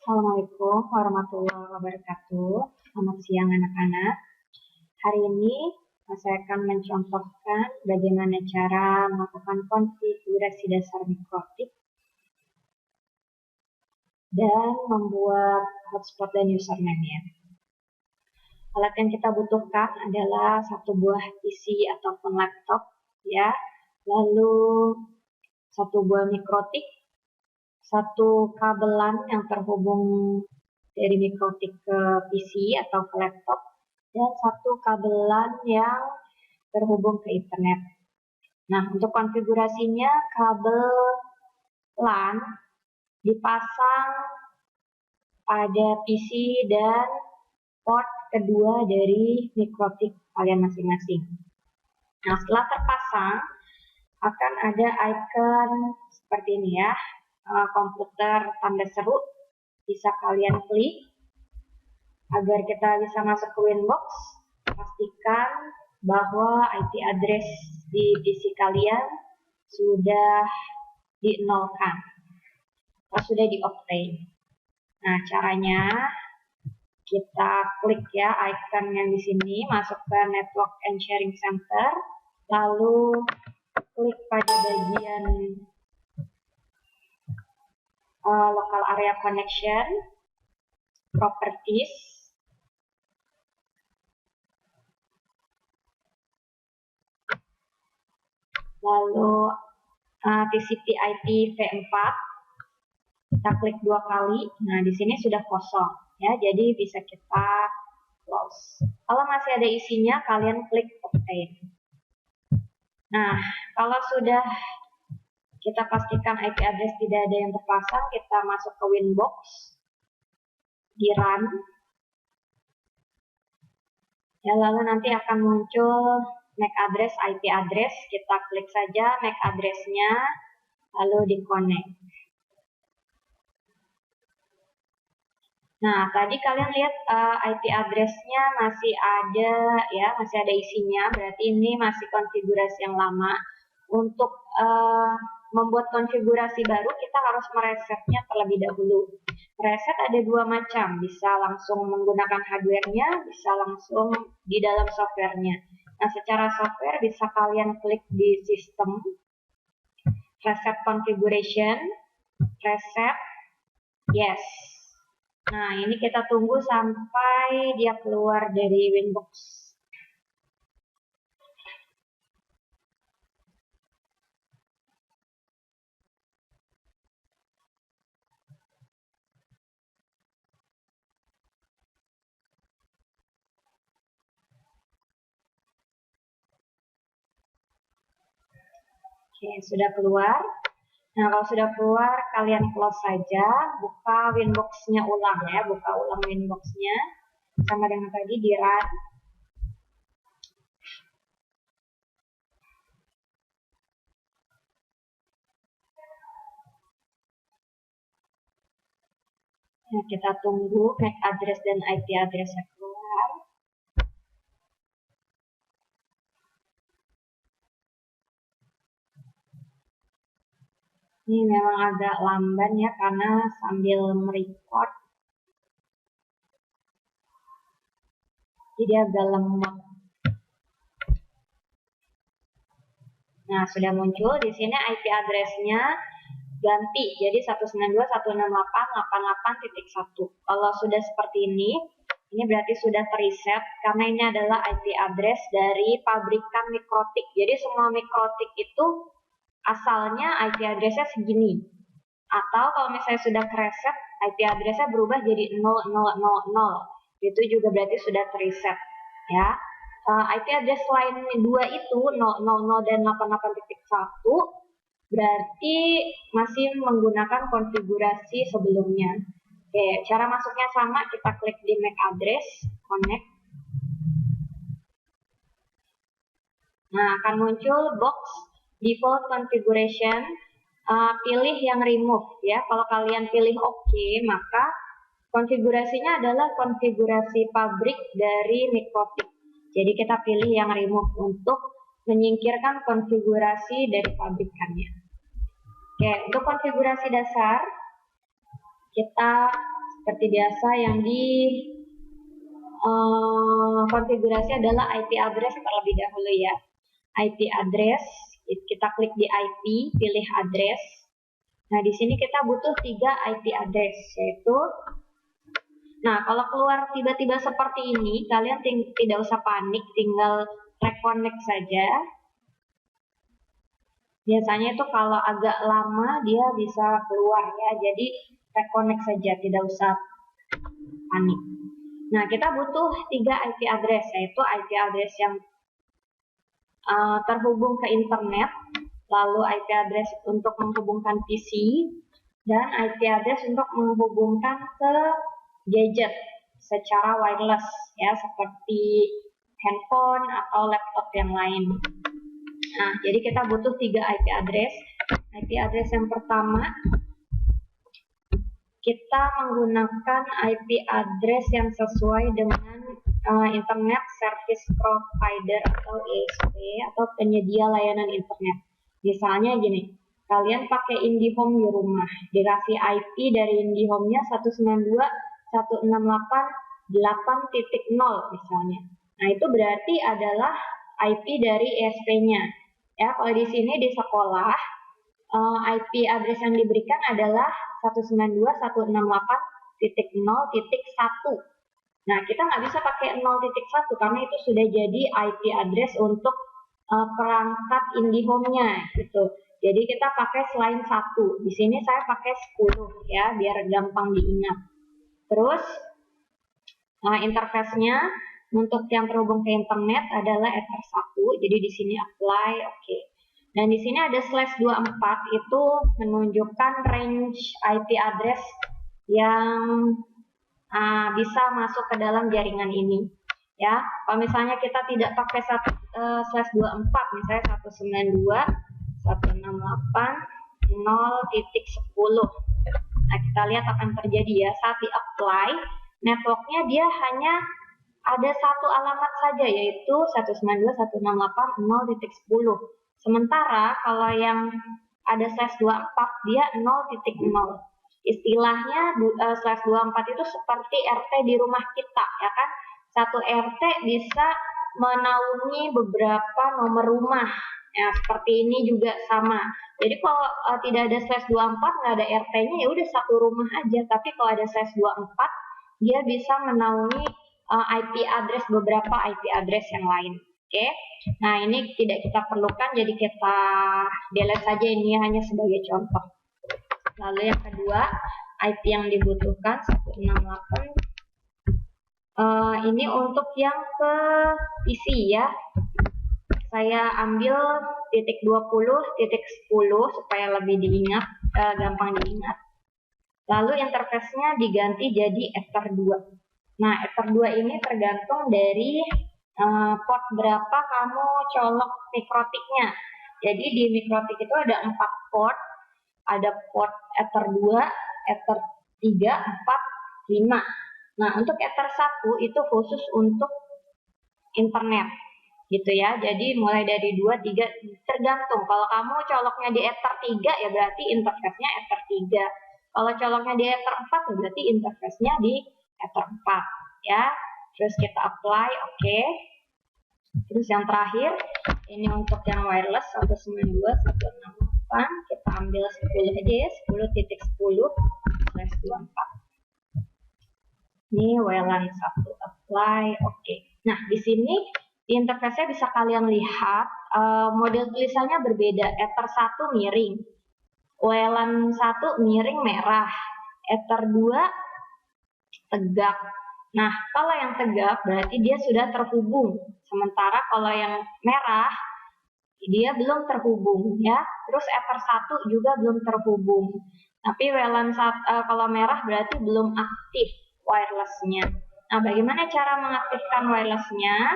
Assalamualaikum warahmatullahi wabarakatuh. Selamat siang anak-anak. Hari ini saya akan mencontohkan bagaimana cara melakukan konfigurasi dasar mikrotik dan membuat hotspot dan username-nya. Alat yang kita butuhkan adalah satu buah PC ataupun laptop, ya. Lalu satu buah mikrotik, satu kabelan yang terhubung dari mikrotik ke PC atau ke laptop, dan satu kabelan yang terhubung ke internet. Nah, untuk konfigurasinya, kabel LAN dipasang pada PC dan port kedua dari mikrotik kalian masing-masing. Nah, setelah terpasang, akan ada icon seperti ini ya, komputer tanda seru. Bisa kalian klik agar kita bisa masuk ke Winbox. Pastikan bahwa IP address di PC kalian sudah di-nolkan atau sudah di-obtain. Nah, caranya kita klik ya icon yang di sini, masuk ke Network and Sharing Center, lalu klik pada bagian Local Area Connection, Properties, lalu TCP/IP v4, kita klik 2 kali. Nah, di sini sudah kosong ya, jadi bisa kita close. Kalau masih ada isinya, kalian klik obtain. Nah, kalau sudah kita pastikan IP address tidak ada yang terpasang, kita masuk ke Winbox, di run ya, lalu nanti akan muncul MAC address, IP address. Kita klik saja MAC address-nya, lalu di connect. Nah, tadi kalian lihat IP address-nya masih ada ya, masih ada isinya, berarti ini masih konfigurasi yang lama. Untuk membuat konfigurasi baru, kita harus meresetnya terlebih dahulu. Reset ada 2 macam, bisa langsung menggunakan hardware-nya, bisa langsung di dalam software-nya. Nah, secara software bisa kalian klik di sistem, reset configuration, reset, yes. Nah, ini kita tunggu sampai dia keluar dari Winbox. Oke, sudah keluar. Nah, kalau sudah keluar, kalian close saja, buka Winbox-nya ulang ya, buka ulang Winbox-nya, sama dengan tadi di run. Nah, kita tunggu MAC address dan IP address-nya keluar. Ini memang agak lamban ya, karena sambil merecord, jadi agak lemot. Nah, sudah muncul di sini IP address-nya ganti jadi 192.168.88.1. Kalau sudah seperti ini berarti sudah terreset, karena ini adalah IP address dari pabrikan mikrotik. Jadi semua mikrotik itu asalnya IP address-nya segini. Atau kalau misalnya sudah kereset, IP address-nya berubah jadi 0000. Itu juga berarti sudah terreset ya. IP address lain 2 itu 000 dan 88.1 berarti masih menggunakan konfigurasi sebelumnya. Oke, cara masuknya sama, kita klik di MAC address, connect. Nah, akan muncul box default configuration, pilih yang remove ya. Kalau kalian pilih OK, maka konfigurasinya adalah konfigurasi pabrik dari mikrotik. Jadi kita pilih yang remove untuk menyingkirkan konfigurasi dari pabrikannya. Oke, untuk konfigurasi dasar kita Seperti biasa yang di konfigurasi adalah IP address terlebih dahulu ya. IP address, kita klik di IP, pilih address. Nah, di sini kita butuh 3 IP address, yaitu, nah kalau keluar tiba-tiba seperti ini, kalian tidak usah panik, tinggal reconnect saja. Biasanya itu kalau agak lama dia bisa keluar ya, jadi reconnect saja, tidak usah panik. Nah, kita butuh 3 IP address, yaitu IP address yang terhubung ke internet, lalu IP address untuk menghubungkan PC, dan IP address untuk menghubungkan ke gadget secara wireless ya, seperti handphone atau laptop yang lain. Nah, jadi kita butuh 3 IP address. IP address yang pertama, kita menggunakan IP address yang sesuai dengan Internet Service Provider atau ISP atau penyedia layanan internet. Misalnya gini, kalian pakai IndiHome di rumah, dikasih IP dari IndiHome-nya 192.168.8.0 misalnya. Nah, itu berarti adalah IP dari ISP-nya. Ya, kalau di sini di sekolah, IP address yang diberikan adalah 192.168.0.1. Nah, kita nggak bisa pakai 0.1 karena itu sudah jadi IP address untuk perangkat IndiHome-nya gitu. Jadi kita pakai selain 1. Di sini saya pakai 10 ya, biar gampang diingat. Terus interface-nya untuk yang terhubung ke internet adalah Ether 1. Jadi di sini apply, oke. Dan di sini ada /24, itu menunjukkan range IP address yang bisa masuk ke dalam jaringan ini. Ya, kalau misalnya kita tidak pakai /24, misalnya 192.168.0.10. Nah, kita lihat akan terjadi ya, saat di apply, networknya dia hanya ada satu alamat saja, yaitu 192.168.0.10. Sementara kalau yang ada /24 dia 0.0. Istilahnya /24 itu seperti RT di rumah kita ya kan. Satu RT bisa menaungi beberapa nomor rumah. Ya, seperti ini juga sama. Jadi kalau tidak ada /24, nggak ada RT-nya, ya udah satu rumah aja. Tapi kalau ada /24, dia bisa menaungi IP address, beberapa IP address yang lain. Oke. Nah, ini tidak kita perlukan, jadi kita delete saja, ini hanya sebagai contoh. Lalu yang kedua, IP yang dibutuhkan 168. Ini untuk yang ke PC ya. Saya ambil .20.10 supaya lebih diingat, gampang diingat. Lalu interface-nya diganti jadi Ether 2. Nah, Ether 2 ini tergantung dari port berapa kamu colok mikrotiknya. Jadi di mikrotik itu ada 4 port. Ada port Ether 2, Ether 3, 4, 5. Nah, untuk Ether 1 itu khusus untuk internet. Gitu ya. Jadi mulai dari 2, 3 tergantung. Kalau kamu coloknya di Ether 3 ya berarti interface-nya Ether 3. Kalau coloknya di Ether 4 ya berarti interface-nya di Ether 4 ya. Terus kita apply, oke. Terus yang terakhir, ini untuk yang wireless 192.168, kita ambil 10 aja ya, 10.10/24. Ini WLAN 1 apply, oke. Nah, di sini di interface-nya bisa kalian lihat model tulisannya berbeda. Ether 1 miring, WLAN 1 miring merah, Ether 2 tegak. Nah, kalau yang tegak berarti dia sudah terhubung. Sementara kalau yang merah dia belum terhubung ya. Terus Ether 1 juga belum terhubung. Tapi WLAN kalau merah berarti belum aktif wireless-nya. Nah, bagaimana cara mengaktifkan wireless-nya?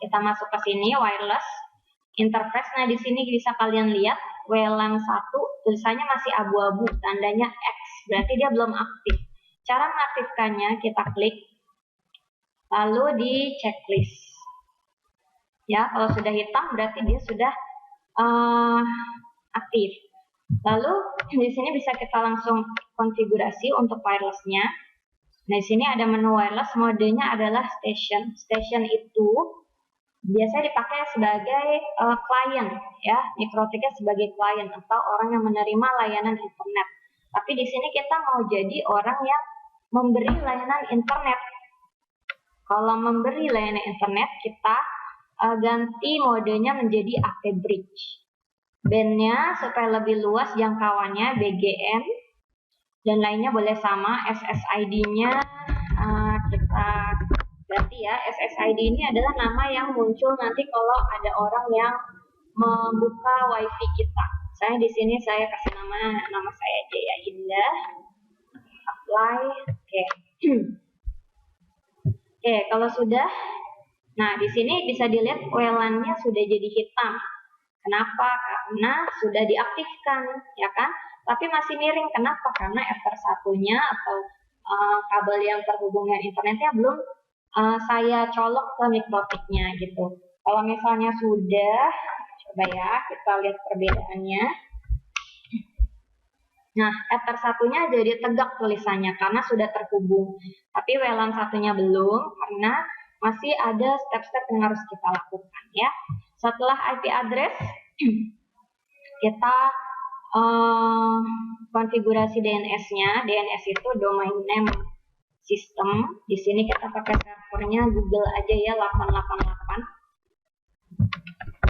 Kita masuk ke sini wireless interface. Nah, di sini bisa kalian lihat WLAN 1 tulisannya masih abu-abu, tandanya X, berarti dia belum aktif. Cara mengaktifkannya, kita klik, lalu di checklist. Ya, kalau sudah hitam berarti dia sudah aktif. Lalu di sini bisa kita langsung konfigurasi untuk wirelessnya. Nah, di sini ada menu wireless, modenya adalah station. Station itu biasa dipakai sebagai klien, ya, MikroTiknya sebagai klien atau orang yang menerima layanan internet. Tapi di sini kita mau jadi orang yang memberi layanan internet. Kalau memberi layanan internet, kita ganti modenya menjadi AP Bridge. Bandnya supaya lebih luas jangkauannya BGN dan lainnya boleh sama. SSID-nya kita ganti ya. SSID ini adalah nama yang muncul nanti kalau ada orang yang membuka WiFi kita. Saya di sini saya kasih nama saya aja ya, Indah. Apply. Oke. Oke, kalau sudah, nah di sini bisa dilihat WLAN-nya sudah jadi hitam. Kenapa? Karena sudah diaktifkan, ya kan? Tapi masih miring. Kenapa? Karena Ether satunya atau kabel yang terhubung dengan internetnya belum saya colok ke MikroTiknya gitu. Kalau misalnya sudah, coba ya kita lihat perbedaannya. Nah, Ether satunya jadi tegak tulisannya karena sudah terhubung. Tapi WLAN satunya belum karena masih ada step-step yang harus kita lakukan ya. Setelah IP address, kita konfigurasi DNS-nya. DNS itu domain name system. Di sini kita pakai servernya Google aja ya, 888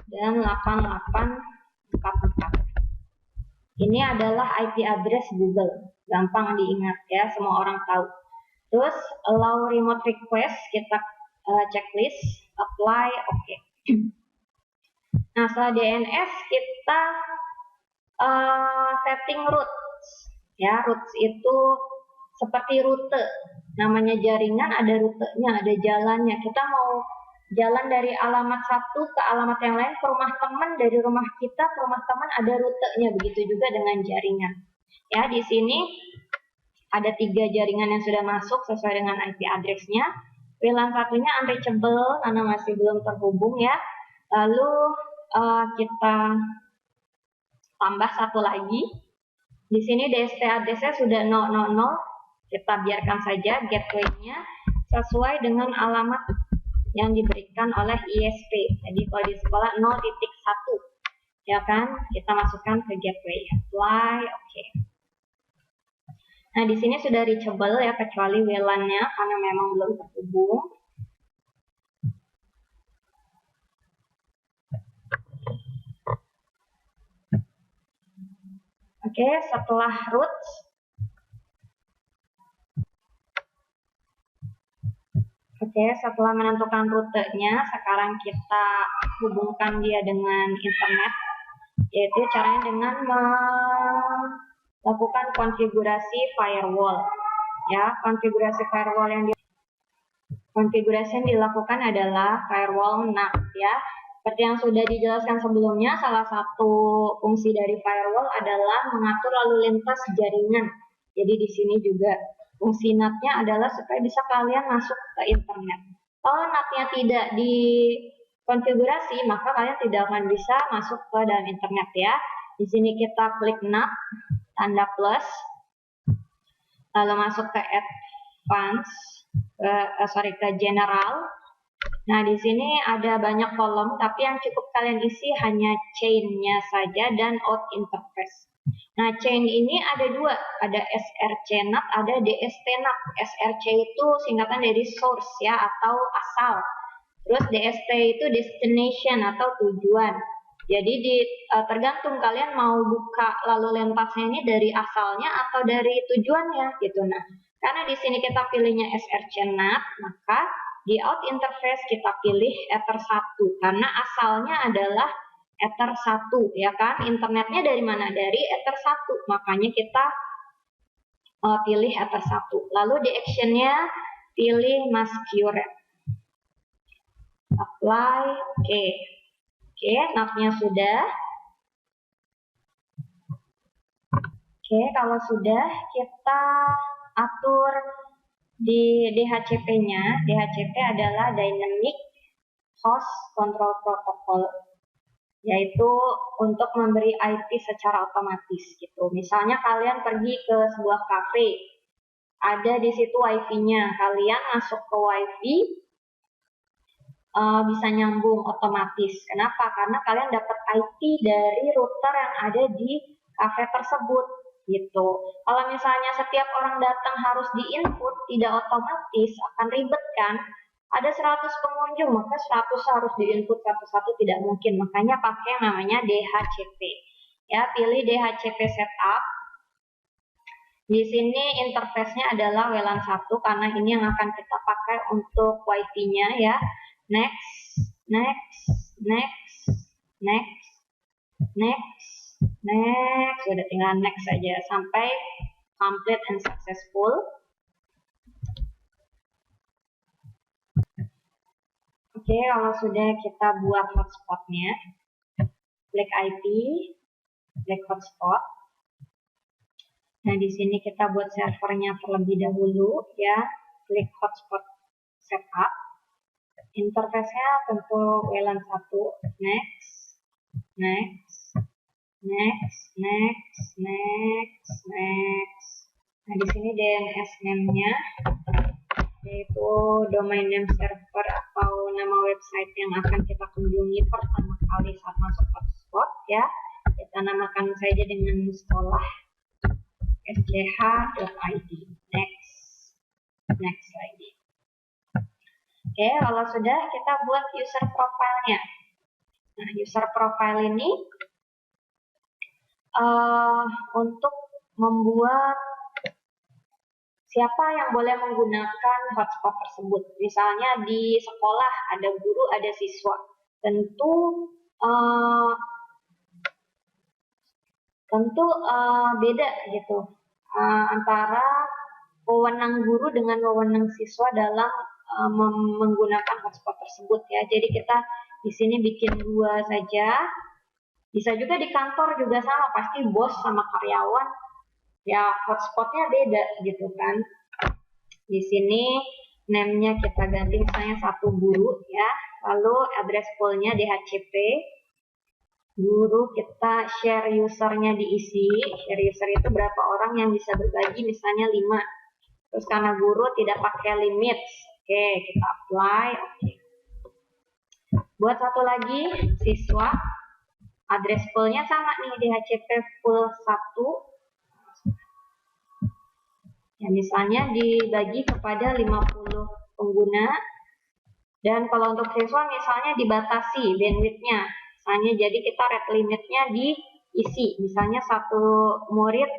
dan 8844. Ini adalah IP address Google, gampang diingat ya, semua orang tahu. Terus allow remote request, kita checklist, apply, oke. Nah, setelah DNS kita setting routes, ya. Routes itu seperti rute, namanya jaringan ada rutenya, ada jalannya. Kita mau jalan dari alamat satu ke alamat yang lain, ke rumah teman, dari rumah kita ke rumah teman ada rutenya. Begitu juga dengan jaringan. Ya, di sini ada 3 jaringan yang sudah masuk sesuai dengan IP address-nya. WLAN satunya unreachable karena masih belum terhubung ya. Lalu kita tambah satu lagi. Di sini DST address-nya sudah 000. Kita biarkan saja gateway-nya sesuai dengan alamat yang diberikan oleh ISP. Jadi kalau di sekolah 0.1, ya kan? Kita masukkan ke gateway. Apply, oke. Nah, di sini sudah reachable ya, kecuali WLAN-nya karena memang belum terhubung. Oke, setelah routes, setelah menentukan rutenya, sekarang kita hubungkan dia dengan internet, yaitu caranya dengan melakukan konfigurasi firewall. Ya, konfigurasi firewall yang dilakukan adalah firewall NAT ya. Seperti yang sudah dijelaskan sebelumnya, salah satu fungsi dari firewall adalah mengatur lalu lintas jaringan. Jadi di sini juga fungsi NAT-nya adalah supaya bisa kalian masuk ke internet. Kalau NAT-nya tidak dikonfigurasi, maka kalian tidak akan bisa masuk ke dalam internet ya. Di sini kita klik NAT, tanda plus, lalu masuk ke advance, ke general. Nah, di sini ada banyak kolom, tapi yang cukup kalian isi hanya chain-nya saja dan out interface. Nah, chain ini ada 2, ada SRC NAT, ada DST NAT. SRC itu singkatan dari source ya, atau asal. Terus DST itu destination atau tujuan. Jadi tergantung kalian mau buka lalu lintasnya ini dari asalnya atau dari tujuannya gitu. Nah, karena di sini kita pilihnya SRC NAT, maka di out interface kita pilih Ether 1 karena asalnya adalah Ether 1 ya kan. Internetnya dari mana? Dari Ether 1. Makanya kita pilih Ether 1. Lalu di action-nya pilih masquerade. Apply, oke. Oke, NAT-nya sudah. Oke, kalau sudah kita atur di DHCP-nya. DHCP adalah Dynamic Host Control Protocol. yaitu untuk memberi IP secara otomatis gitu. Misalnya kalian pergi ke sebuah cafe, ada di situ wifi-nya, kalian masuk ke wifi bisa nyambung otomatis. Kenapa? Karena kalian dapat IP dari router yang ada di cafe tersebut gitu. Kalau misalnya setiap orang datang harus diinput, tidak otomatis, akan ribet kan? Ada 100 pengunjung, maka 100 harus diinput satu-satu, tidak mungkin. Makanya pakai yang namanya DHCP. Ya, pilih DHCP setup. Di sini interface-nya adalah WLAN 1 karena ini yang akan kita pakai untuk wifi-nya ya. Next, next, next, next, next, next. Sudah tinggal next saja sampai complete and successful. Oke, kalau sudah kita buat hotspotnya, klik IP, klik hotspot. Nah, di sini kita buat servernya terlebih dahulu ya. Klik hotspot setup. Interface-nya tentu WLAN 1. Next, next, next, next, next, next. Nah, di sini DNS name-nya yaitu domain name server atau nama website yang akan kita kunjungi pertama kali saat masuk hotspot ya. Kita namakan saja dengan sekolah sdh.id. Next, next lagi. Oke, kalau sudah kita buat user profile-nya. Nah, user profile ini untuk membuat siapa yang boleh menggunakan hotspot tersebut. Misalnya di sekolah ada guru, ada siswa. Tentu beda gitu antara wewenang guru dengan wewenang siswa dalam menggunakan hotspot tersebut ya. Jadi kita di sini bikin 2 saja. Bisa juga di kantor juga sama, pasti bos sama karyawan ya hotspotnya beda gitu kan. Di sini name-nya kita ganti misalnya 1 guru ya. Lalu address pool-nya DHCP. Guru kita share usernya diisi. Share user itu berapa orang yang bisa berbagi, misalnya 5. Terus karena guru tidak pakai limit. Oke, kita apply. Oke. Buat satu lagi, siswa. Address pool-nya sama nih, DHCP pool 1. Ya, misalnya dibagi kepada 50 pengguna. Dan kalau untuk siswa misalnya dibatasi bandwidth-nya. Misalnya jadi kita rate limitnya diisi. Misalnya 1 murid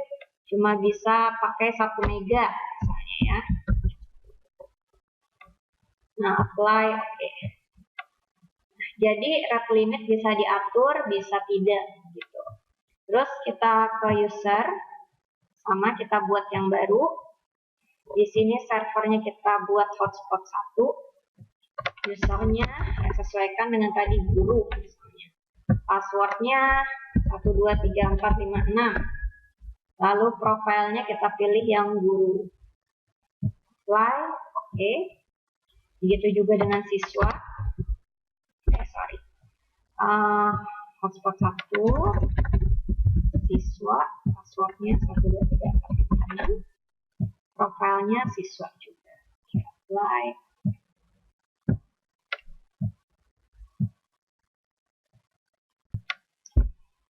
cuma bisa pakai 1 mega misalnya ya. Nah, apply, oke. Nah, jadi rate limit bisa diatur, bisa tidak gitu. Terus kita ke user, sama kita buat yang baru. Di sini servernya kita buat hotspot 1. Usernya sesuaikan dengan tadi guru misalnya. Passwordnya 123456. Lalu profilnya kita pilih yang guru. Apply, oke. Begitu juga dengan siswa. Hotspot 1, siswa, passwordnya 123456. Profilnya siswa juga. Apply.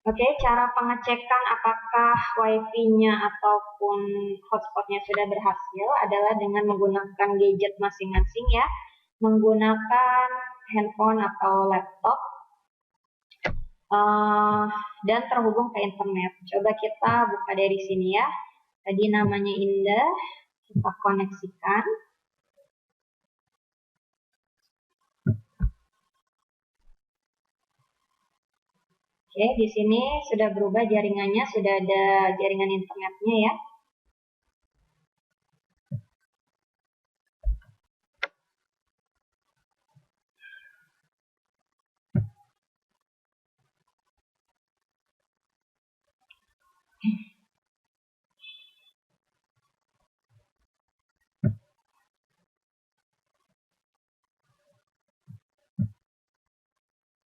Oke, cara pengecekan apakah wifi-nya ataupun hotspotnya sudah berhasil adalah dengan menggunakan gadget masing-masing ya. Menggunakan handphone atau laptop dan terhubung ke internet. Coba kita buka dari sini ya. Tadi namanya Indah, kita koneksikan. Oke, di sini sudah berubah jaringannya, sudah ada jaringan internetnya ya.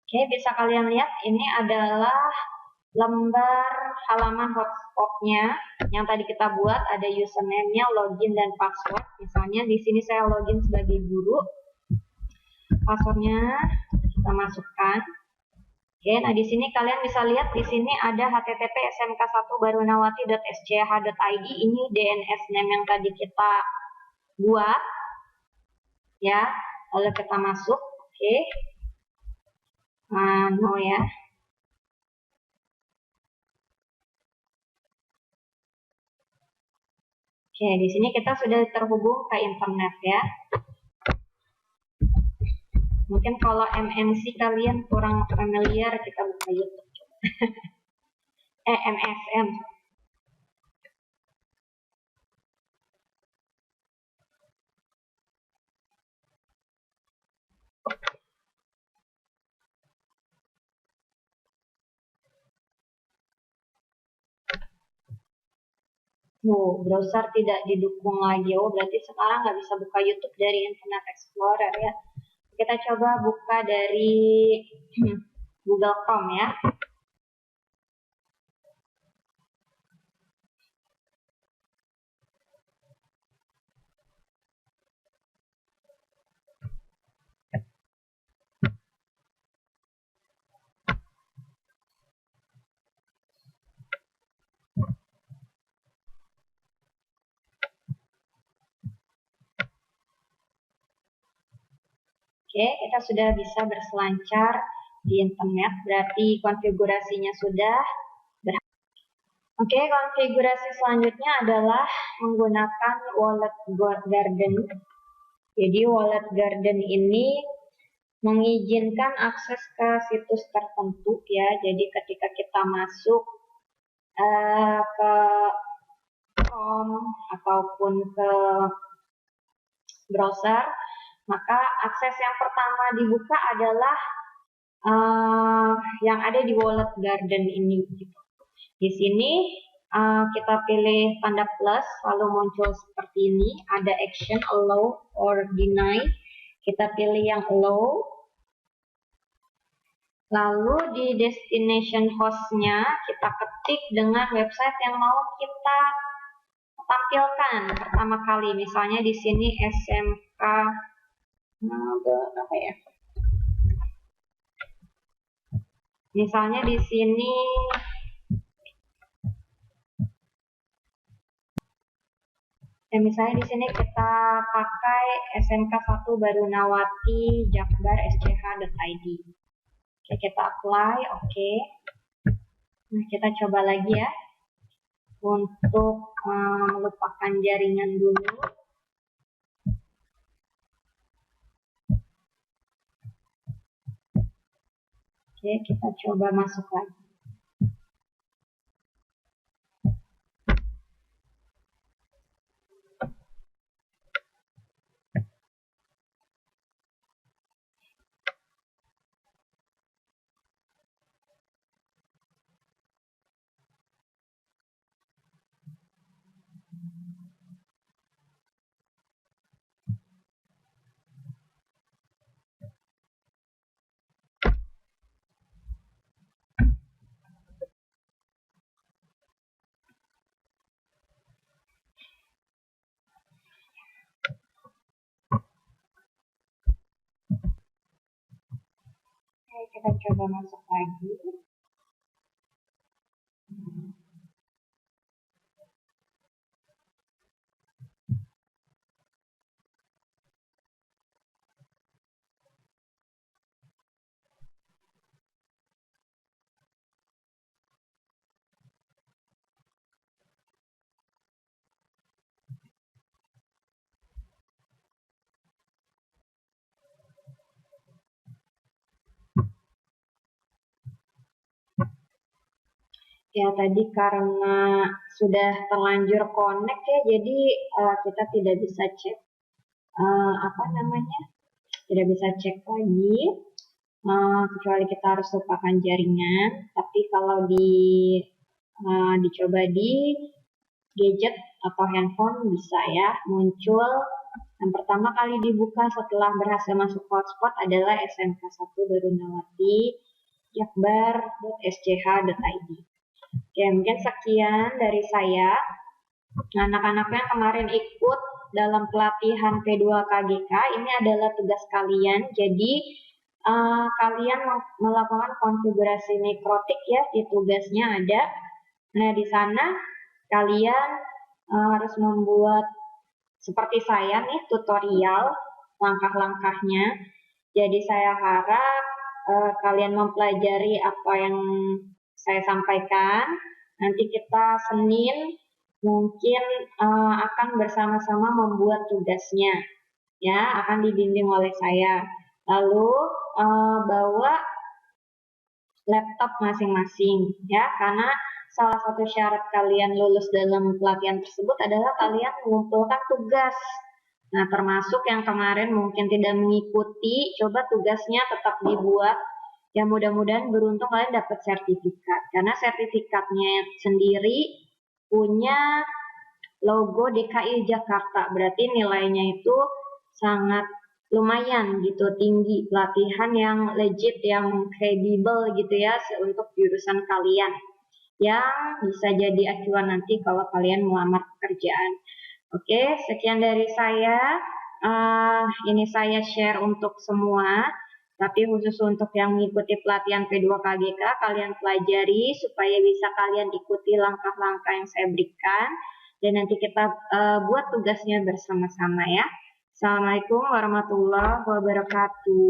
Oke, bisa kalian lihat ini adalah lembar halaman hotspotnya yang tadi kita buat. Ada username-nya, login, dan password. Misalnya di sini saya login sebagai guru. Passwordnya kita masukkan. Oke, nah di sini kalian bisa lihat di sini ada http smk1barunawati.schid. Ini DNS name yang tadi kita buat, ya. Lalu kita masuk. Oke, no ya. Oke, di sini kita sudah terhubung ke internet ya. Mungkin kalau MNC kalian kurang familiar, kita buka YouTube. MSN. Browser tidak didukung lagi. Berarti sekarang nggak bisa buka YouTube dari Internet Explorer ya. Kita coba buka dari Google Chrome ya. Oke, kita sudah bisa berselancar di internet, berarti konfigurasinya sudah berhasil. Oke, konfigurasi selanjutnya adalah menggunakan Wallet Garden. Jadi Wallet Garden ini mengizinkan akses ke situs tertentu ya. Jadi ketika kita masuk ke Chrome ataupun ke browser, maka akses yang pertama dibuka adalah yang ada di Wallet Garden ini. Di sini kita pilih tanda plus, lalu muncul seperti ini. Ada action, allow, or deny. Kita pilih yang allow. Lalu di destination hostnya kita ketik dengan website yang mau kita tampilkan pertama kali. Misalnya di sini SMK apa ya? Misalnya di sini misalnya di sini kita pakai SMK1 Barunawati Jakbar SCH.id. Oke, kita apply, oke. Nah, kita coba lagi ya untuk melupakan jaringan dulu. Oke, kita coba masuk lagi. Kita coba masuk lagi. Ya, tadi karena sudah terlanjur connect ya, jadi kita tidak bisa cek tidak bisa cek lagi, kecuali kita harus lupakan jaringan. Tapi kalau dicoba di gadget atau handphone bisa ya, muncul Yang pertama kali dibuka setelah berhasil masuk hotspot adalah SMK 1 Darunawati jakbar.sch.id. Oke, mungkin sekian dari saya. Anak-anaknya kemarin ikut dalam pelatihan P2KGK, ini adalah tugas kalian. Jadi kalian melakukan konfigurasi mikrotik ya, di tugasnya ada. Nah, di sana kalian harus membuat seperti saya nih tutorial langkah-langkahnya. Jadi saya harap kalian mempelajari apa yang saya sampaikan. Nanti kita Senin mungkin akan bersama-sama membuat tugasnya, ya, akan dibimbing oleh saya. Lalu bawa laptop masing-masing, ya, karena salah satu syarat kalian lulus dalam pelatihan tersebut adalah kalian mengumpulkan tugas. Nah, termasuk yang kemarin mungkin tidak mengikuti, coba tugasnya tetap dibuat. Ya, mudah-mudahan beruntung kalian dapat sertifikat. Karena sertifikatnya sendiri punya logo DKI Jakarta. Berarti nilainya itu sangat lumayan gitu, tinggi. Pelatihan yang legit, yang kredibel gitu ya, untuk jurusan kalian. Yang bisa jadi acuan nanti kalau kalian melamar pekerjaan. Oke, sekian dari saya. Ini saya share untuk semua, tapi khusus untuk yang mengikuti pelatihan P2KGK, kalian pelajari supaya bisa kalian ikuti langkah-langkah yang saya berikan, dan nanti kita buat tugasnya bersama-sama ya. Assalamualaikum warahmatullahi wabarakatuh.